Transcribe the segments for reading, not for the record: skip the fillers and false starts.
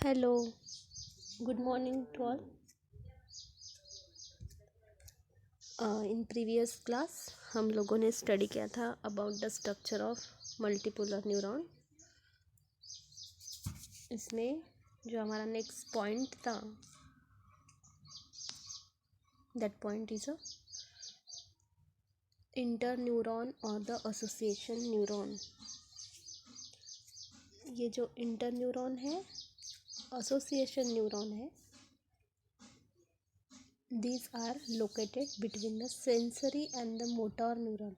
Hello, good morning to all. In previous class हम लोगों ने स्टडी किया था about the structure of multipolar neuron. इसमें जो हमारा नेक्स्ट पॉइंट था, that point is a interneuron और द एसोसिएशन न्यूरॉन। ये जो इंटर न्यूरॉन है, एसोसिएशन न्यूरॉन है, these are located between the sensory and the motor neuron।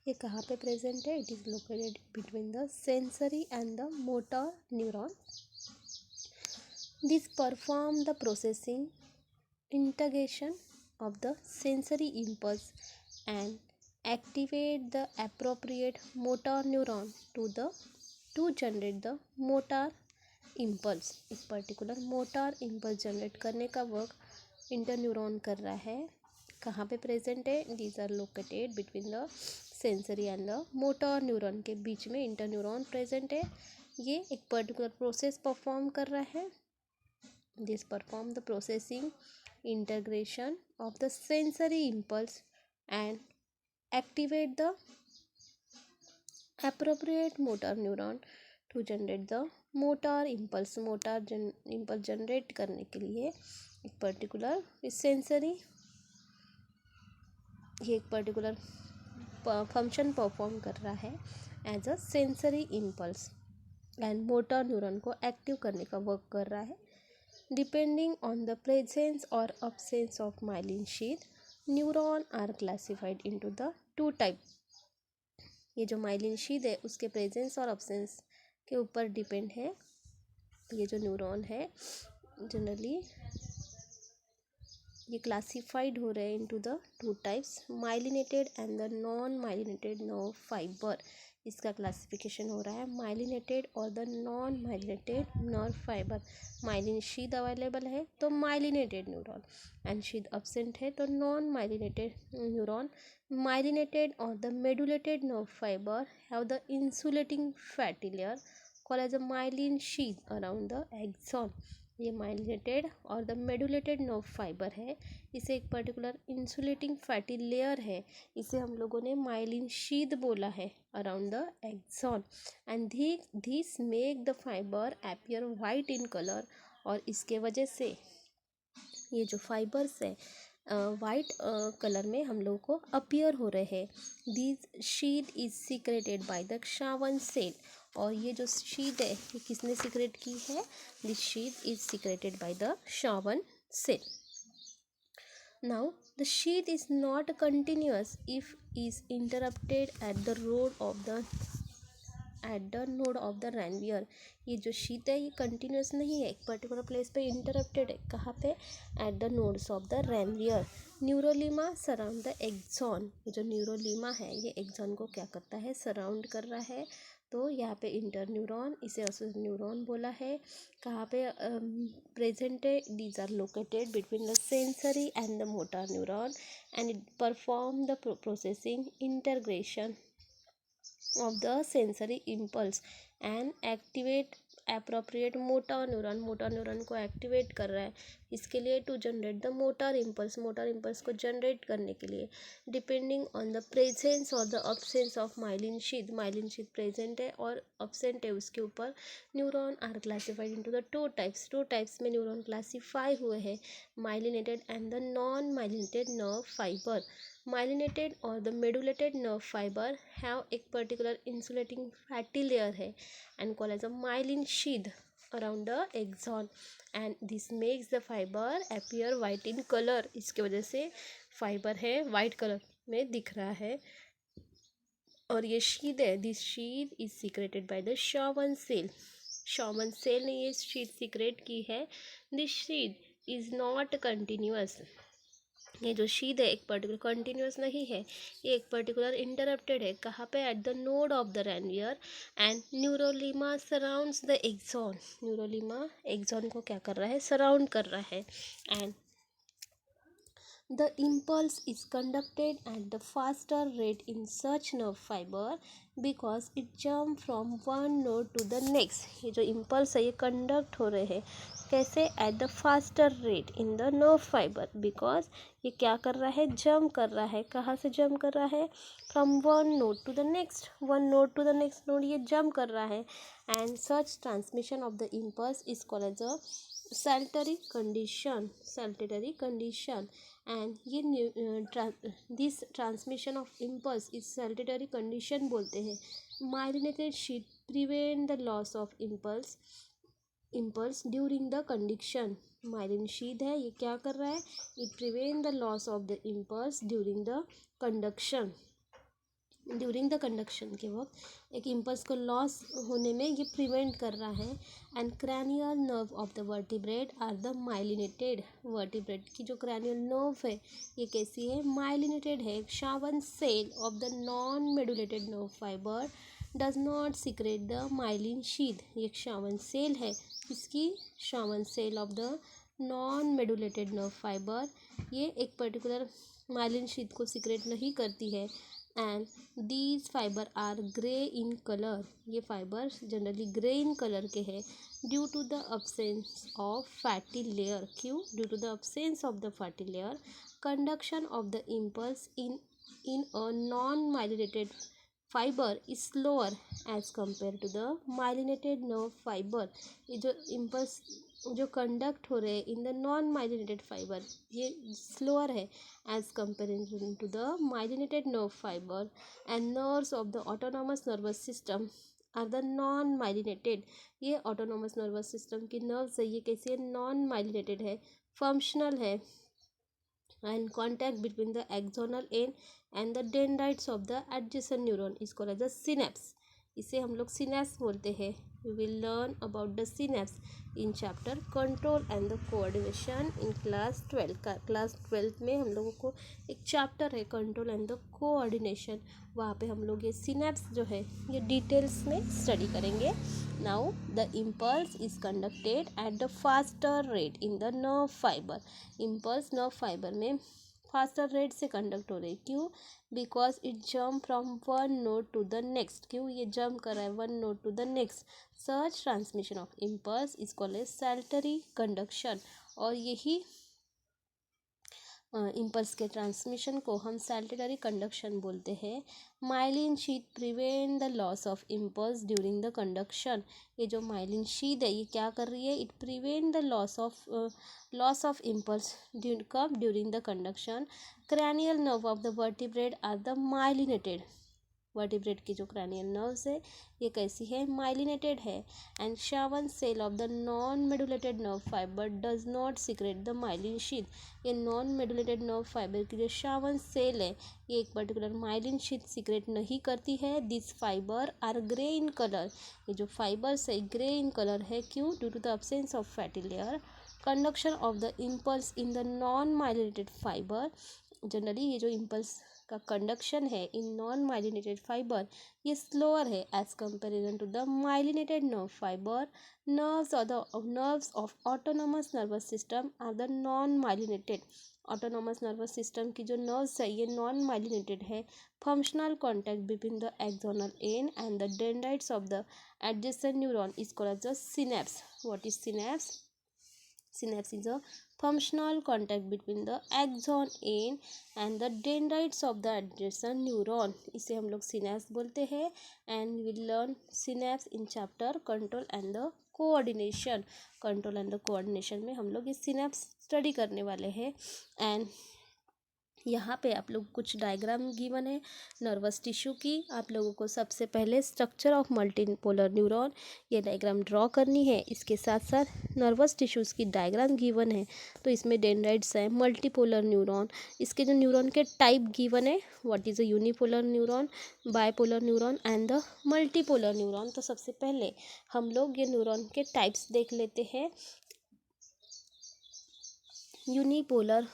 ये कहाँ पे प्रेजेंट है? It is located between the sensory and the motor neuron. This perform the processing integration of the sensory impulse and activate the appropriate motor neuron to generate the motor impulse। एक particular motor impulse generate करने का work interneuron कर रहा है। कहाँ पे present है? These are located between the sensory and the motor neuron के बीच में इंटरन्यूरॉन प्रेजेंट है। ये एक पर्टिकुलर प्रोसेस परफॉर्म कर रहा है। This perform the processing integration of the sensory impulse and activate the appropriate motor neuron to generate the motor impulse। impulse generate करने के लिए एक पर्टिकुलर सेंसरी ये एक पर्टिकुलर फंक्शन परफॉर्म कर रहा है as a sensory impulse and motor neuron को एक्टिव करने का वर्क कर रहा है। Depending on the presence or absence of myelin sheath, neurons are classified into the two types। ये जो myelin sheath है उसके presence और absence के ऊपर डिपेंड है। ये जो न्यूरॉन है जनरली ये क्लासिफाइड हो रहे हैं into the two types, myelinated and the non myelinated nerve fibre. इसका क्लासिफिकेशन हो रहा है माइलिनेटेड और the non myelinated nerve fibre. Myelin sheath available है तो myelinated neuron, and sheath absent है तो नॉन माइलिनेटेड न्यूरॉन। माइलिनेटेड और the medullated nerve fibre have the insulating fatty layer called as a myelin sheath around the axon. ये myelinated और the medullated nerve fibre है, इसे एक particular insulating fatty layer है, इसे हम लोगों ने माइलिन शीथ बोला है around the axon. And this make the fibre appear white in colour. और इसके वजह से ये जो फाइबर्स है वाइट कलर में हम लोगों को अपीयर हो रहे हैं। This sheath is secreted by the Schwann cell. और ये जो शीथ है ये किसने सीक्रेट की है? This sheath is secreted by the Schwann cell. Now the sheath is not continuous if is interrupted at the node of the Ranvier. ये जो शीट है ये कंटिन्यूस नहीं है, एक पर्टिकुलर प्लेस पे इंटरप्टेड है। कहाँ पे? At the nodes of the Ranvier. Neurolemma surround the axon. ये जो न्यूरोलीमा है ये एक्सॉन को क्या करता है? सराउंड कर रहा है। तो यहाँ पे इंटर न्यूरॉन, इसे न्यूरॉन बोला है। कहाँ पे प्रेजेंट है? These are located between the sensory and the motor neuron and it perform the processing integration of the sensory impulse and activate appropriate motor neuron। Motor neuron को activate कर रहा है इसके लिए to generate the motor impulse को generate करने के लिए। डिपेंडिंग ऑन द प्रेजेंस और the absence of myelin sheath present है और अब्सेंट है उसके ऊपर neuron are classified into the two types में न्यूरॉन क्लासीफाई हुए हैं, myelinated and the non myelinated nerve fibre. Myelinated और the medullated nerve fibre have एक पर्टिकुलर इंसुलेटिंग फैटी लेयर है and called as a myelin sheath around the axon and this makes the fibre appear white in colour. इसके वजह से fibre है white colour में दिख रहा है। और ये शीथ है, this sheath is secreted by the Schwann cell ने ये शीथ सीक्रेट की है। This sheath is not continuous. ये जो शीथ है एक पर्टिकुलर कंटिन्यूस नहीं है, ये एक पर्टिकुलर इंटरप्टेड है। कहाँ पे? At the node of the Ranvier and neurolemma surrounds the axon. Neurolemma axon को क्या कर रहा है? सराउंड कर रहा है। And The impulse is conducted at the faster rate in such nerve fiber because it jump from one node to the next. ये जो impulse है ये conduct हो रहे हैं कैसे? at the faster rate in the nerve fiber because ये क्या कर रहा है? jump कर रहा है. कहाँ से jump कर रहा है? from one node to the next. one node to the next node ये jump कर रहा है. and such transmission of the impulse is called as a saltatory condition. and ये this transmission of impulse is saltatory condition बोलते हैं. myelinated sheath prevent the loss of impulse during the conduction. myelin sheath है ये क्या कर रहा है? it prevent the loss of the impulse during the conduction. During the conduction के वक्त एक इम्पल्स को लॉस होने में ये प्रिवेंट कर रहा है. And cranial nerve of the vertebrate are the myelinated. Vertebrate की जो क्रैनियल नर्व है ये कैसी है? माइलिनेटेड है. Schwann cell of the non medullated nerve fibre does not secrete the myelin sheath. ये एक शावन सेल है. इसकी Schwann cell of the non medullated nerve fibre ये एक पर्टिकुलर माइलिन शीथ को सिक्रेट नहीं करती है. And these fibre are grey in colour. ये fibre generally grey in colour के हैं due to the absence of fatty layer. क्यों? Due to the absence of the fatty layer conduction of the impulse in a non myelinated fibre is slower as compare to the myelinated nerve fibre. ये जो impulse जो conduct हो रहे हैं in the non myelinated fibre ये slower है as comparison to the myelinated nerve fibre. And nerves of the autonomous nervous system are the non myelinated. ये autonomous nervous system की नर्व्स है ये कैसी है? नॉन माइलिनेटेड है, फंक्शनल है. And contact between the axonal and the dendrites of the adjacent neuron is called as the synapse. इसे हम लोग सिनेप्स बोलते हैं. we will learn about the synapse in chapter control and the coordination in class 12. Class 12 में हम लोगों को एक चैप्टर है कंट्रोल एंड द कोऑर्डिनेशन. वहाँ पे हम लोग ये सिनेप्स जो है ये डिटेल्स में स्टडी करेंगे. Now the impulse is conducted at the faster rate in the nerve fibre. Impulse nerve fibre में फास्टर रेट से कंडक्ट हो रही. क्यों? Because it jump from one node to the next. क्यों ये जम्प कर रहा है one node to the next? Such transmission of impulse is called as saltatory conduction. और यही इम्पल्स के ट्रांसमिशन को हम सैल्टेटरी कंडक्शन बोलते हैं. Myelin sheath prevent the loss of impulse during the conduction. ये जो माइलिन शीथ है ये क्या कर रही है? It prevent the loss of impulse कब? During the conduction. Cranial nerve of the vertebrate are the myelinated. Vertebrate की जो क्रैनियल नर्व्स है ये कैसी है? माइलिनेटेड है. And Schwann cell of the non medullated nerve fibre does not secrete the myelin sheath. ये non medullated nerve fibre की जो शावन सेल है ये एक पर्टिकुलर माइलिन शीथ सिक्रेट नहीं करती है. This fibre are grey in colour. ये जो फाइबर्स है ग्रे इन कलर है. क्यों? Due to the absence of fatty layer conduction of the impulse in the non myelinated fibre. Generally ये जो इम्पल्स का कंडक्शन है इन नॉन माइलिनेटेड फाइबर ये स्लोअर है as comparison to the myelinated nerve fibre. Nerves of autonomous nervous system are the non myelinated. Autonomous nervous system की जो nerves है ये नॉन माइलिनेटेड है. Functional contact between the axonal and the dendrites of the adjacent neuron is called as the synapse. What is synapse? Synapse is a functional contact between the axon end and the dendrites of the adjacent neuron. इसे हम लोग synapse बोलते हैं. and we will learn synapse in chapter control and the coordination. control and the coordination में हम लोग ये synapse study करने वाले हैं. and यहाँ पे आप लोग कुछ डायग्राम गिवन है नर्वस टिश्यू की. आप लोगों को सबसे पहले स्ट्रक्चर ऑफ मल्टीपोलर न्यूरॉन ये डायग्राम ड्रॉ करनी है. इसके साथ साथ नर्वस टिश्यूज़ की डायग्राम गिवन है. तो इसमें डेंड्राइट्स है, मल्टीपोलर न्यूरॉन, इसके जो न्यूरॉन के टाइप गिवन है what is a unipolar neuron, bipolar neuron and the multipolar neuron. तो सबसे पहले हम लोग ये न्यूरॉन के टाइप्स देख लेते हैं. Unipolar,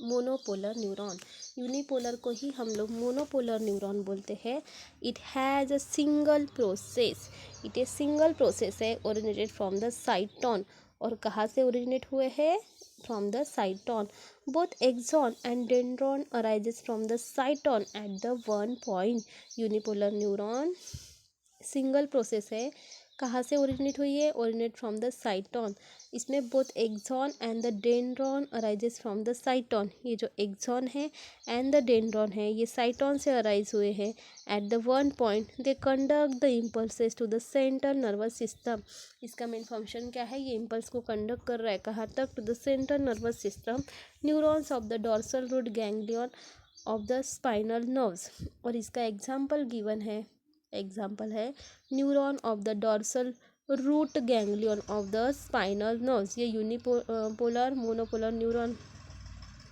monopolar neuron. यूनिपोलर को ही हम लोग मोनोपोलर न्यूरॉन बोलते हैं. It has a single process. It a single process है ओरिजिनेटेड फ्रॉम द साइटोन. और कहाँ से ओरिजिनेट हुए हैं? From the cyton. Both axon and dendron arises from the cyton at the one point. Unipolar neuron single process है. कहाँ से originate हुई है? Originate from the cyton. इसमें both axon and the dendron arises from the cyton. ये जो axon है and the dendron है ये साइटोन से अराइज हुए हैं. At the one point they conduct the impulses to the central nervous system. इसका मेन फंक्शन क्या है? ये इम्पल्स को कंडक्ट कर रहा है कहाँ तक? To the central nervous system. Neurons of the dorsal root ganglion of the spinal nerves. और इसका एग्जाम्पल है neuron of the dorsal root ganglion of the spinal nerves. ये यूनिपोलर मोनोपोलर न्यूरॉन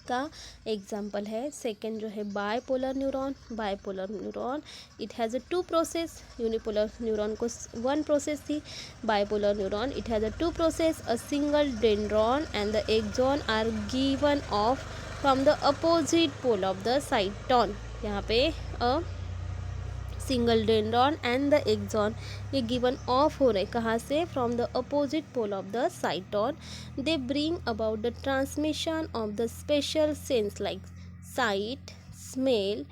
का एग्जाम्पल है. सेकेंड जो है bipolar neuron it has a two process. Unipolar neuron को one process थी. Bipolar neuron it has a two process. A single dendron and the axon are given off from the opposite pole of the cyton. यहाँ पे a single dendron and the axon ये given off हो रहे कहाँ से? From the opposite pole of the cyton. They bring about the transmission of the special sense like sight, smell,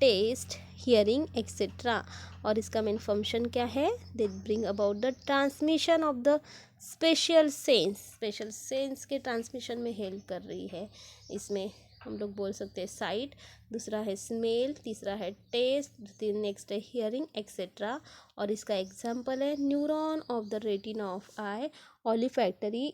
taste, hearing etcetera. और इसका main function क्या है? They bring about the transmission of the special sense के transmission में help कर रही है. इसमें हम लोग बोल सकते हैं साइट, दूसरा है स्मेल, तीसरा है टेस्ट, नेक्स्ट है हियरिंग एक्सेट्रा. और इसका एग्जाम्पल है neuron of the retina of eye, olfactory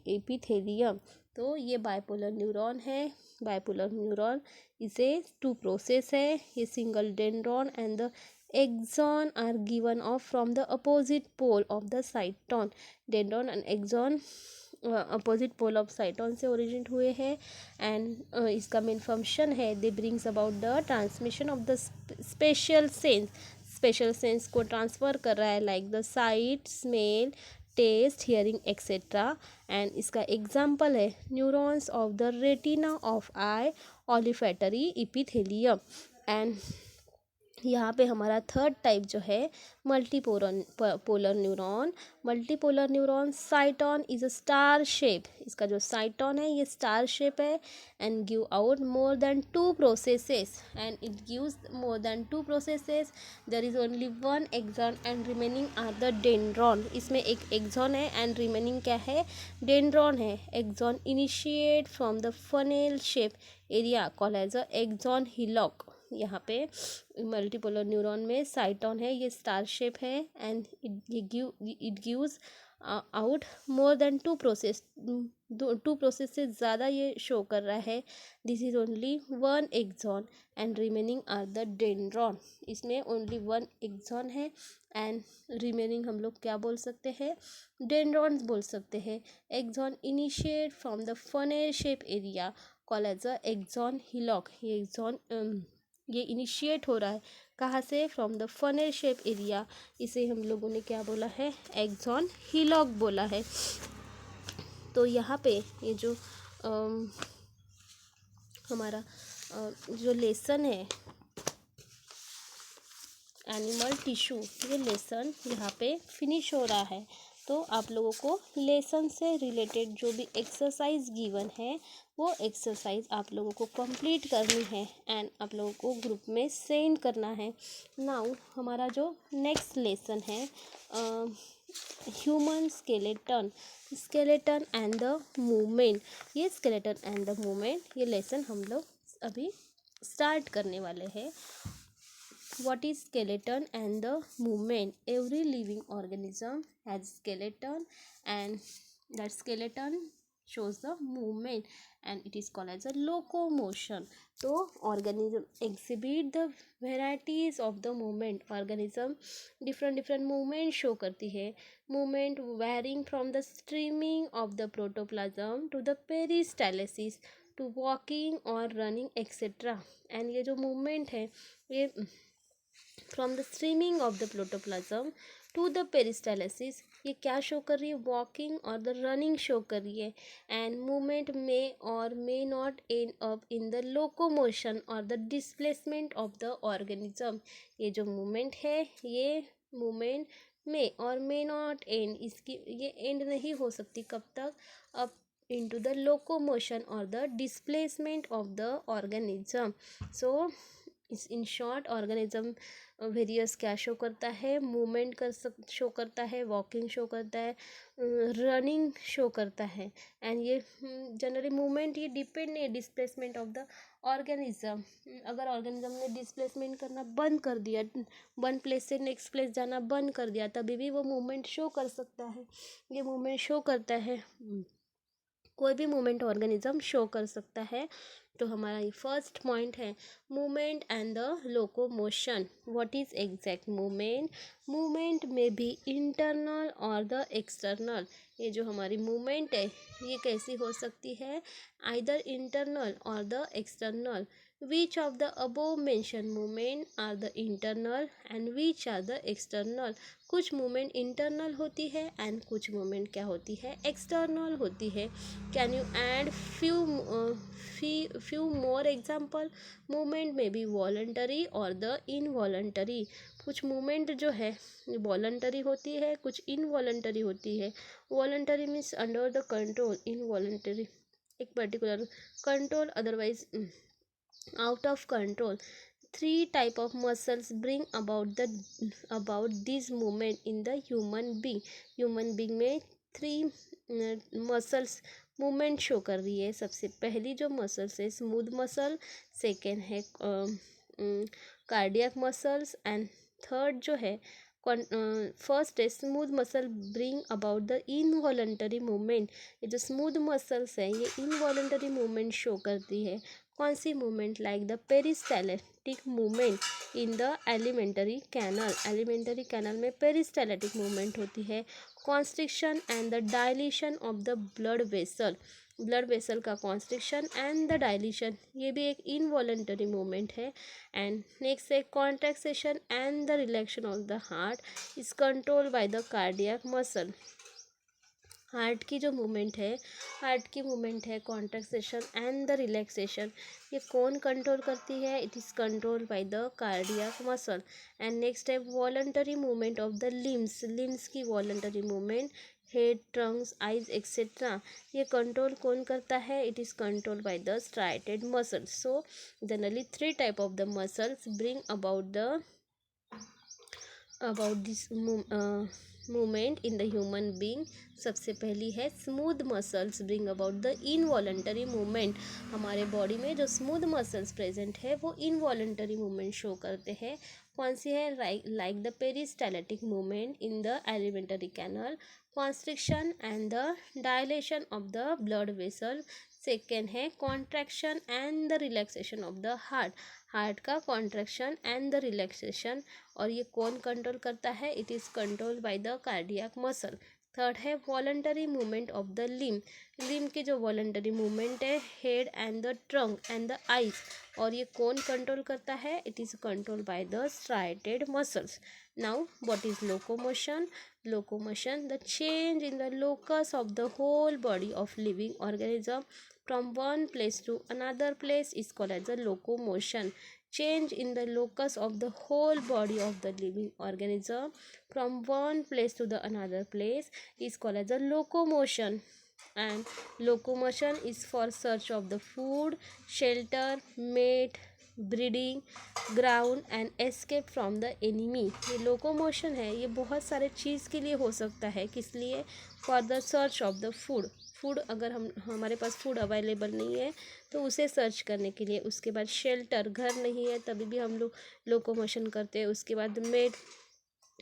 epithelium. तो ये बायपोलर न्यूरॉन है. बायपोलर न्यूरॉन इसे टू प्रोसेस है. ये single dendron and the axon are given off from the opposite pole of the cyton. Dendron and axon opposite pole of cyton से originate हुए हैं. And इसका मेन फंक्शन है they brings about the transmission of the special sense को transfer कर रहा है like the sight, smell, taste, hearing etcetera. And इसका एग्जाम्पल है neurons of the retina of eye, olfactory epithelium. And यहाँ पे हमारा थर्ड टाइप जो है polar neuron cyton is a star shape. इसका जो साइटोन है ये स्टार शेप है. And give out more than two processes. There is only one axon and remaining are the dendron. इसमें एक एक्सॉन है एंड रिमेनिंग क्या है? डेंड्रॉन है. Axon initiate from the funnel shape area called as a axon hillock. यहाँ पे multipolar neuron में cyton है ये स्टार शेप है. And it gives out more than two process से ज़्यादा ये शो कर रहा है. This is only one axon and remaining are the dendron. इसमें ओनली वन एक्सॉन है एंड रिमेनिंग हम लोग क्या बोल सकते हैं? डेंड्रॉन्स बोल सकते हैं. Axon initiate from the funnel shape area called as a axon hillock. ये इनिशिएट हो रहा है कहाँ से? From the funnel shape area. इसे हम लोगों ने क्या बोला है? एक्सॉन हिलॉक बोला है. तो यहाँ पे ये जो हमारा जो लेसन है एनिमल टिश्यू, ये लेसन यहाँ पे फिनिश हो रहा है. तो आप लोगों को लेसन से रिलेटेड जो भी एक्सरसाइज गिवन है वो एक्सरसाइज आप लोगों को कंप्लीट करनी है एंड आप लोगों को ग्रुप में सेंड करना है. नाउ हमारा जो नेक्स्ट लेसन है human skeleton and the movement. ये स्केलेटन एंड द मूवमेंट ये लेसन हम लोग अभी स्टार्ट करने वाले हैं. What is skeleton and the movement? Every living organism has skeleton and that skeleton shows the movement and it is called as a locomotion. तो organism exhibit the varieties of the movement. organism different movement show करती है. movement varying from the streaming of the protoplasm to the peristalsis to walking or running etc. and ये जो movement है ये from the streaming of the protoplasm to the peristalsis ये क्या show कर रही है? वॉकिंग और द रनिंग शो कर रही है. And movement may or may not end up in the locomotion or the displacement of the organism. ये जो मूवमेंट है ये मूवमेंट मे और मे नॉट एंड, इसकी ये एंड नहीं हो सकती कब तक, up into the locomotion or the displacement of the organism. So in short organism various क्या शो करता है, मूवमेंट शो करता है, वॉकिंग शो करता है, रनिंग शो करता है। एंड ये जनरली मूवमेंट ये डिपेंड नहीं, डिस्प्लेसमेंट ऑफ द ऑर्गेनिज्म। अगर ऑर्गेनिज्म ने डिस्प्लेसमेंट करना बंद कर दिया, वन प्लेस से नेक्स्ट प्लेस जाना बंद कर दिया, तभी भी वो मूवमेंट शो कर सकता है। ये मूवमेंट शो करता है, कोई भी मूवमेंट ऑर्गेनिज्म शो कर सकता है। तो हमारा ये फर्स्ट पॉइंट है movement and the locomotion. What is exact movement? Movement में भी इंटरनल और द एक्सटर्नल। ये जो हमारी मूवमेंट है ये कैसी हो सकती है, आइदर इंटरनल और the external. Which of the above mention movement are the internal and which are the external? कुछ मूवमेंट इंटरनल होती है एंड कुछ मूवमेंट क्या होती है, एक्सटर्नल होती है। Can you add few more example? Movement में भी वॉलंटरी और द इनवॉलंटरी। कुछ मूवमेंट जो है वॉलंटरी होती है, कुछ इनवॉलंटरी होती है। Voluntary means under the control, involuntary एक particular control, otherwise out of control. Three type of muscles bring about this movement in the human being. Human being में थ्री मसल्स मूवमेंट शो कर रही है। सबसे पहली जो मसल्स है smooth muscle, second है कार्डियक मसल्स एंड थर्ड जो है फर्स्ट है smooth muscle bring about the involuntary movement. ये जो स्मूथ मसल्स है ये इनवॉलंटरी मूवमेंट शो करती है। कौन सी movement? Like the peristaltic movement in the alimentary canal. Alimentary canal में पेरिस्टाल्टिक मूवमेंट होती है। Constriction and the dilation of the blood vessel. Blood vessel का कॉन्स्ट्रिक्शन एंड द डायलेशन ये भी एक इनवॉलंटरी मूवमेंट है। एंड नेक्स्ट है contraction and the relaxation of the heart is controlled by the cardiac muscle. Heart की जो movement है, heart की मूवमेंट है कॉन्ट्रैक्शन एंड द रिलैक्सेशन, ये कौन कंट्रोल करती है? It is controlled by the cardiac muscle. And next है voluntary movement of the limbs. Limbs की voluntary movement, head, trunks, eyes etcetera, ये कंट्रोल कौन करता है? It is controlled by the striated muscles. So generally three type of the muscles bring about this movement in the human being. सबसे पहली है smooth muscles bring about the involuntary movement. हमारे body में जो smooth muscles present है वो involuntary movement show करते हैं। कौन सी है? Like the peristaltic movement in the alimentary canal, constriction and the dilation of the blood vessel. Second है contraction and the relaxation of the heart. Heart का contraction and the relaxation, और ये कौन कंट्रोल करता है? It is control by the cardiac muscle. Third है voluntary movement of the limb. Limb की जो वॉलंटरी मूवमेंट है head and the trunk and the eyes, और ये कौन कंट्रोल करता है? It is control by the striated muscles. Now what is locomotion? Locomotion the change in the locus of the whole body of living organism from one place to another place is called as a locomotion. Change in the locus of the whole body of the living organism from one place to the another place is called as a locomotion. And locomotion is for search of the food, shelter, mate, breeding ground and escape from the enemy. ये locomotion है ये बहुत सारे चीज़ के लिए हो सकता है। किस लिए? For the search of the food. Food अगर हमारे पास फूड अवेलेबल नहीं है तो उसे सर्च करने के लिए। उसके बाद शेल्टर, घर नहीं है तभी भी हम लोग लोकोमोशन करते हैं। उसके बाद मेट,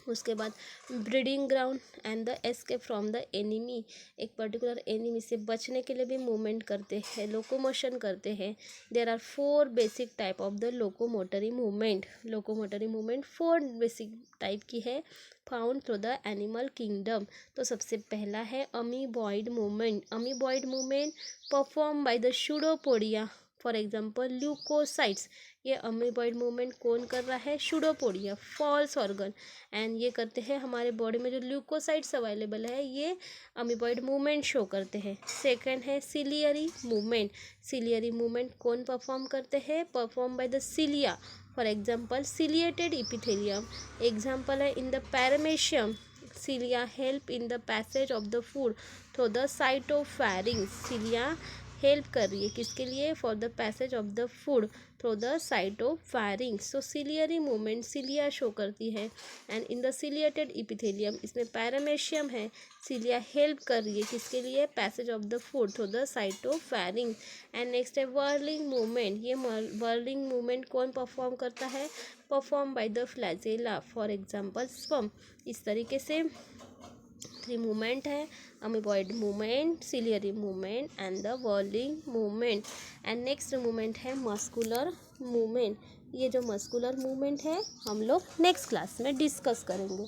उसके बाद breeding ground and the escape from the enemy. एक पर्टिकुलर एनिमी से बचने के लिए भी मूवमेंट करते हैं, लोकोमोशन करते हैं। There are 4 basic type of the locomotory movement. Locomotory movement 4 basic type की है found through the animal kingdom. तो सबसे पहला है amoeboid movement. Amoeboid movement perform by the pseudopodia, for example leucocytes. ये अमीबॉइड मूवमेंट कौन कर रहा है? Pseudopodia, false organ. एंड ये करते हैं हमारे बॉडी में जो ल्यूकोसाइट्स अवेलेबल है ये अमीबॉइड मूवमेंट शो करते हैं। सेकंड है सिलियरी मूवमेंट। सिलियरी मूवमेंट कौन परफॉर्म करते हैं? Perform by the cilia, for example ciliated epithelium. Example है in the paramecium, cilia help in the passage of the food through the cytopharynx. cilia help कर रही है किसके लिए? For the passage of the food through the cytopharynx. So ciliary movement cilia show करती है. And in the ciliated epithelium, इसमें paramecium है. Cilia help कर रही है किसके लिए? Passage of the food through the cytopharynx. And next है वर्लिंग मूवमेंट. ये वर्लिंग मूवमेंट कौन परफॉर्म करता है? Perform by the flagella, for example sperm. इस तरीके से 3 मूवमेंट है: amoeboid movement, ciliary movement and the whirling movement. And next movement है मस्कुलर मूवमेंट. ये जो मस्कुलर मूवमेंट है हम लोग नेक्स्ट क्लास में डिस्कस करेंगे.